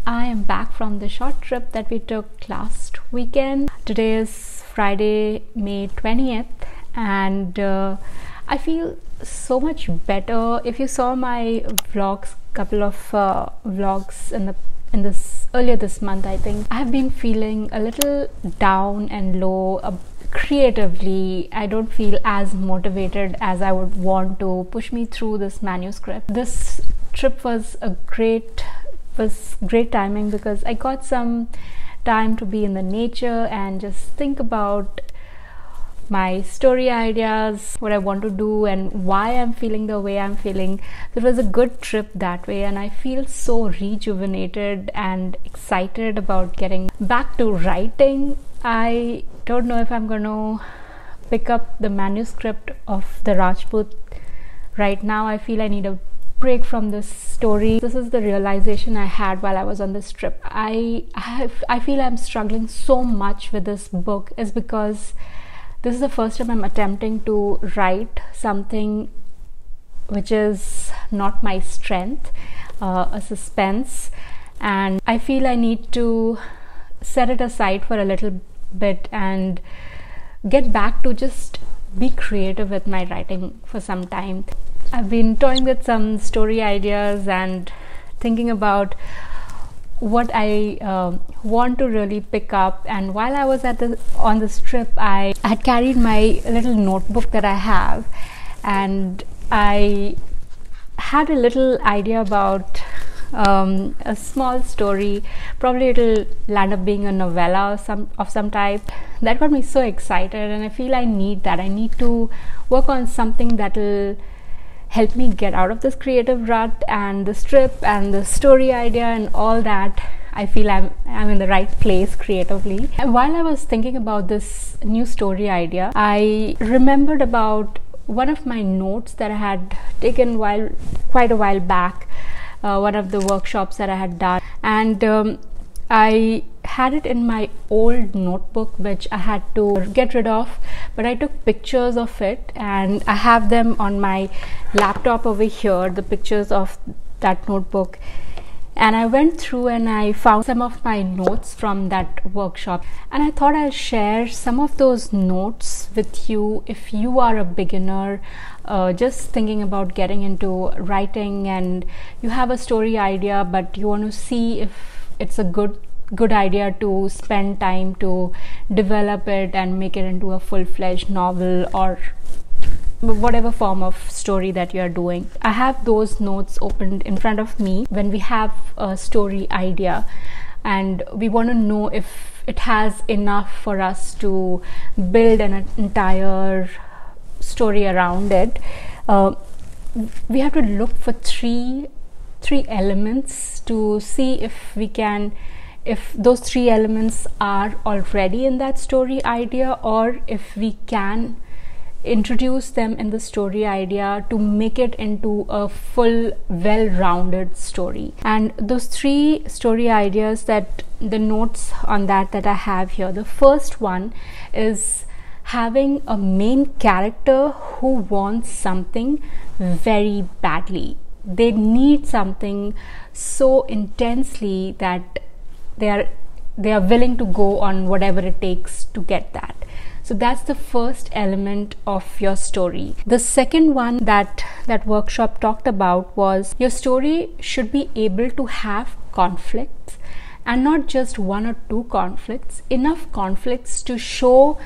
I am back from the short trip that we took last weekend. Today is Friday, May 20th, and I feel so much better. If you saw my vlogs, couple of vlogs in this earlier this month, I think I have been feeling a little down and low creatively. I don't feel as motivated as I would want to push me through this manuscript. This trip was great timing because I got some time to be in the nature and just think about my story ideas, what I want to do and why I'm feeling the way I'm feeling. It was a good trip that way, and I feel so rejuvenated and excited about getting back to writing. I don't know if I'm going to pick up the manuscript of the Rajput right now. I feel I need a break from this story. This is the realization I had while I was on this trip. I feel I'm struggling so much with this book is because this is the first time I'm attempting to write something which is not my strength, a suspense, and I feel I need to set it aside for a little bit and get back to just be creative with my writing for some time. I've been toying with some story ideas and thinking about what I want to really pick up. And while I was on this trip, I had carried my little notebook that I have, and I had a little idea about a small story. Probably it'll land up being a novella of some type. That got me so excited, and I feel I need that. I need to work on something that'll help me get out of this creative rut, and the strip and the story idea and all that. I feel I'm in the right place creatively. And while I was thinking about this new story idea, I remembered about one of my notes that I had taken quite a while back, one of the workshops that I had done, and I had it in my old notebook which I had to get rid of, but I took pictures of it and I have them on my laptop over here, the pictures of that notebook. And I went through and I found some of my notes from that workshop, and I thought I'll share some of those notes with you if you are a beginner just thinking about getting into writing and you have a story idea but you want to see if it's a good idea to spend time to develop it and make it into a full-fledged novel or whatever form of story that you are doing. I have those notes opened in front of me. When we have a story idea and we want to know if it has enough for us to build an entire story around it, we have to look for three elements to see if those three elements are already in that story idea, or if we can introduce them in the story idea to make it into a full, well-rounded story. And those three story ideas, that the notes on that I have here, the first one is having a main character who wants something very badly. They need something so intensely that they are willing to go on whatever it takes to get that. So that's the first element of your story. The second one that workshop talked about was your story should be able to have conflicts, and not just one or two conflicts, enough conflicts to show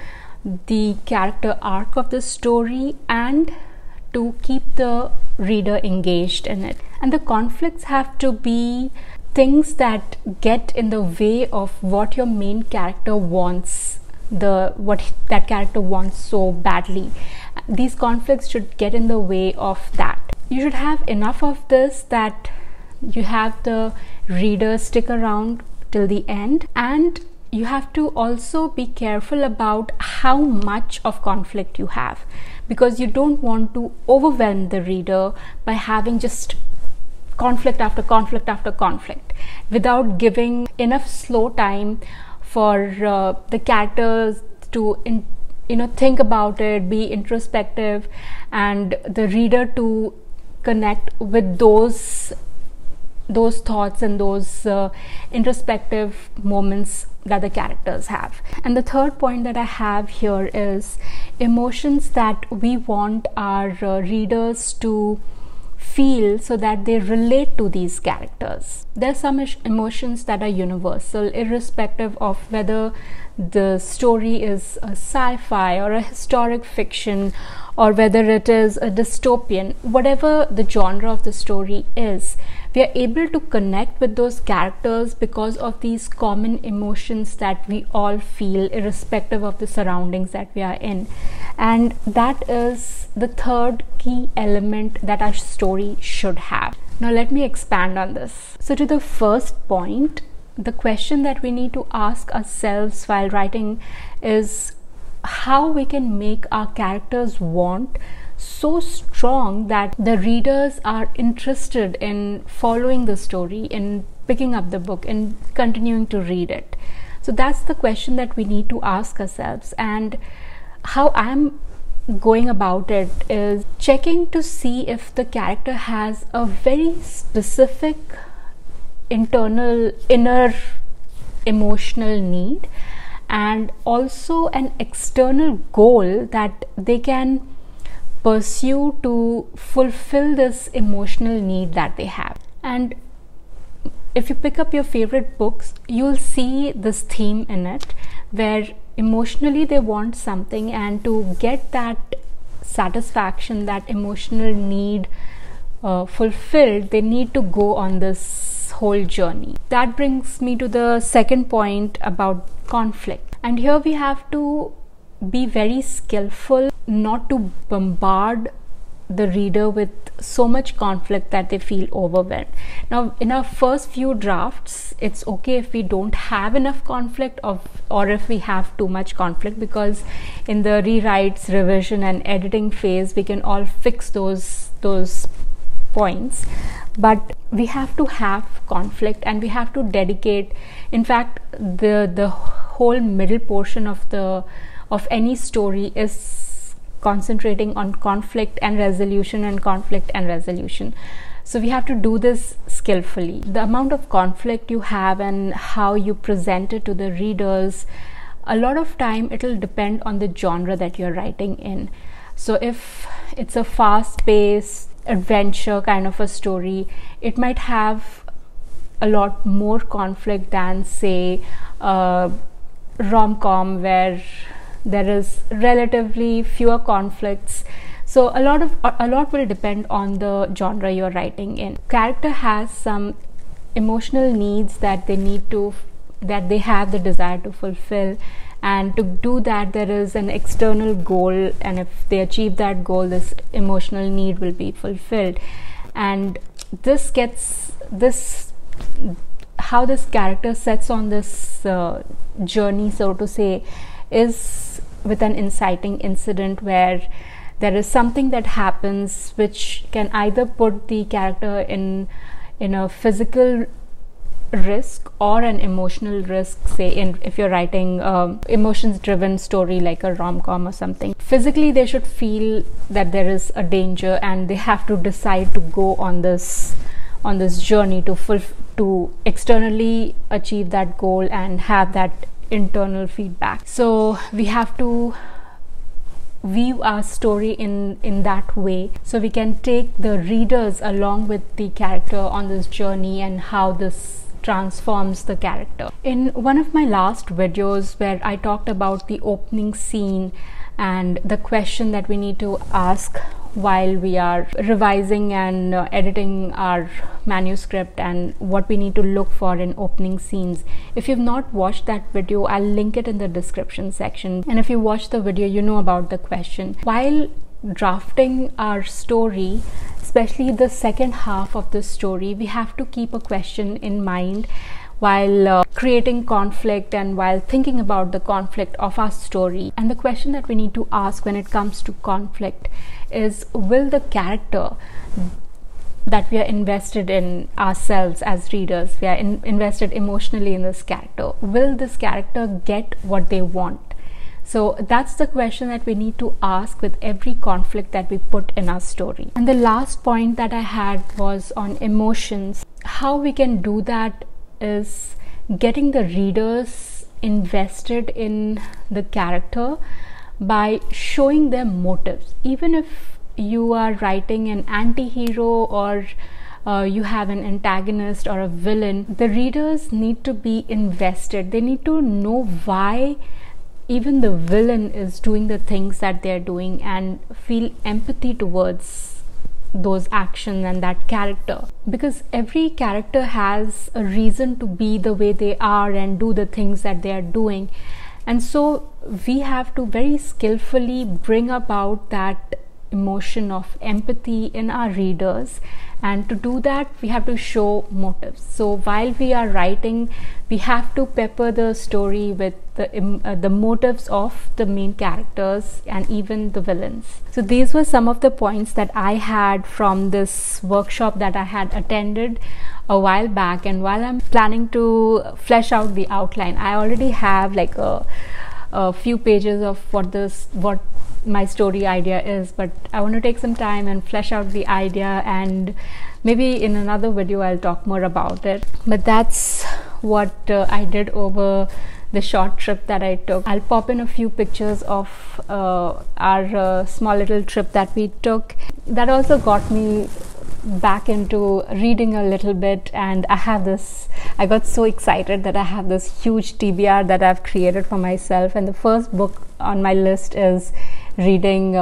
the character arc of the story and to keep the reader engaged in it. And the conflicts have to be things that get in the way of what your main character wants, what that character wants so badly. These conflicts should get in the way of that. You should have enough of this that you have the reader stick around till the end, and you have to also be careful about how much of conflict you have, because you don't want to overwhelm the reader by having just conflict after conflict after conflict without giving enough slow time for the characters to think about it, be introspective, and the reader to connect with those those thoughts and those introspective moments that the characters have. And the third point that I have here is emotions that we want our readers to feel so that they relate to these characters. There are some emotions that are universal, irrespective of whether the story is a sci-fi or a historic fiction, or whether it is a dystopian. Whatever the genre of the story is, we are able to connect with those characters because of these common emotions that we all feel, irrespective of the surroundings that we are in. And that is the third key element that our story should have. Now let me expand on this. So to the first point, the question that we need to ask ourselves while writing is how we can make our characters' want so strong that the readers are interested in following the story, in picking up the book, in continuing to read it. So that's the question that we need to ask ourselves. And how I'm going about it is checking to see if the character has a very specific inner emotional need, and also an external goal that they can pursue to fulfill this emotional need that they have. And if you pick up your favorite books, you'll see this theme in it, where emotionally they want something, and to get that satisfaction, that emotional need fulfilled, they need to go on this whole journey. That brings me to the second point about conflict. And here we have to be very skillful not to bombard the reader with so much conflict that they feel overwhelmed. Now, in our first few drafts, it's okay if we don't have enough conflict, or if we have too much conflict, because in the rewrites, revision and editing phase, we can all fix those points. But we have to have conflict, and we have to dedicate, in fact, the whole middle portion of any story is concentrating on conflict and resolution and conflict and resolution. So we have to do this skillfully. The amount of conflict you have and how you present it to the readers, a lot of time it'll depend on the genre that you're writing in. So if it's a fast-paced adventure kind of a story, it might have a lot more conflict than, say, a rom-com where there is relatively fewer conflicts. So a lot will depend on the genre you're writing in. Character has some emotional needs that they have the desire to fulfill, and to do that there is an external goal, and if they achieve that goal, this emotional need will be fulfilled. And how this character sets on this journey, so to say, is with an inciting incident where there is something that happens which can either put the character in a physical risk or an emotional risk. Say if you're writing emotions driven story like a rom-com or something, physically they should feel that there is a danger, and they have to decide to go on this journey to externally achieve that goal and have that internal feedback. So we have to view our story in that way, so we can take the readers along with the character on this journey and how this transforms the character. In one of my last videos where I talked about the opening scene and the question that we need to ask while we are revising and editing our manuscript, and what we need to look for in opening scenes. If you've not watched that video, I'll link it in the description section, and if you watch the video, you know about the question. While drafting our story, especially the second half of the story, we have to keep a question in mind while creating conflict and while thinking about the conflict of our story. And the question that we need to ask when it comes to conflict is, will the character that we are invested in ourselves as readers, we are invested emotionally in this character, will this character get what they want? So that's the question that we need to ask with every conflict that we put in our story. And the last point that I had was on emotions. how we can do that is getting the readers invested in the character by showing them motives. Even if you are writing an anti-hero or you have an antagonist or a villain, the readers need to be invested. They need to know why even the villain is doing the things that they're doing and feel empathy towards those actions and that character, because every character has a reason to be the way they are and do the things that they are doing. And so we have to very skillfully bring about that emotion of empathy in our readers, and to do that we have to show motives. So while we are writing, we have to pepper the story with the motives of the main characters and even the villains. So these were some of the points that I had from this workshop that I had attended a while back, and while I'm planning to flesh out the outline, I already have like a few pages of what my story idea is, but I want to take some time and flesh out the idea, and maybe in another video I'll talk more about it. But that's what I did over the short trip that I took. I'll pop in a few pictures of our small little trip that we took. That also got me back into reading a little bit, and I got so excited that I have this huge TBR that I've created for myself, and the first book on my list is reading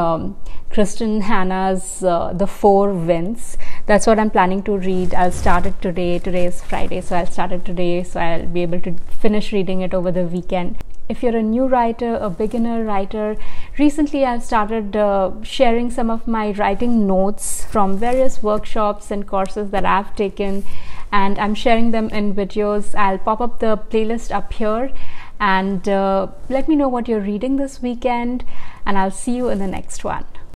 Kristin Hannah's The Four Winds. That's what I'm planning to read. I'll start it today. Today is Friday, so I'll start it today, so I'll be able to finish reading it over the weekend. If you're a new writer, a beginner writer, recently I've started sharing some of my writing notes from various workshops and courses that I've taken, and I'm sharing them in videos. I'll pop up the playlist up here, and let me know what you're reading this weekend, and I'll see you in the next one.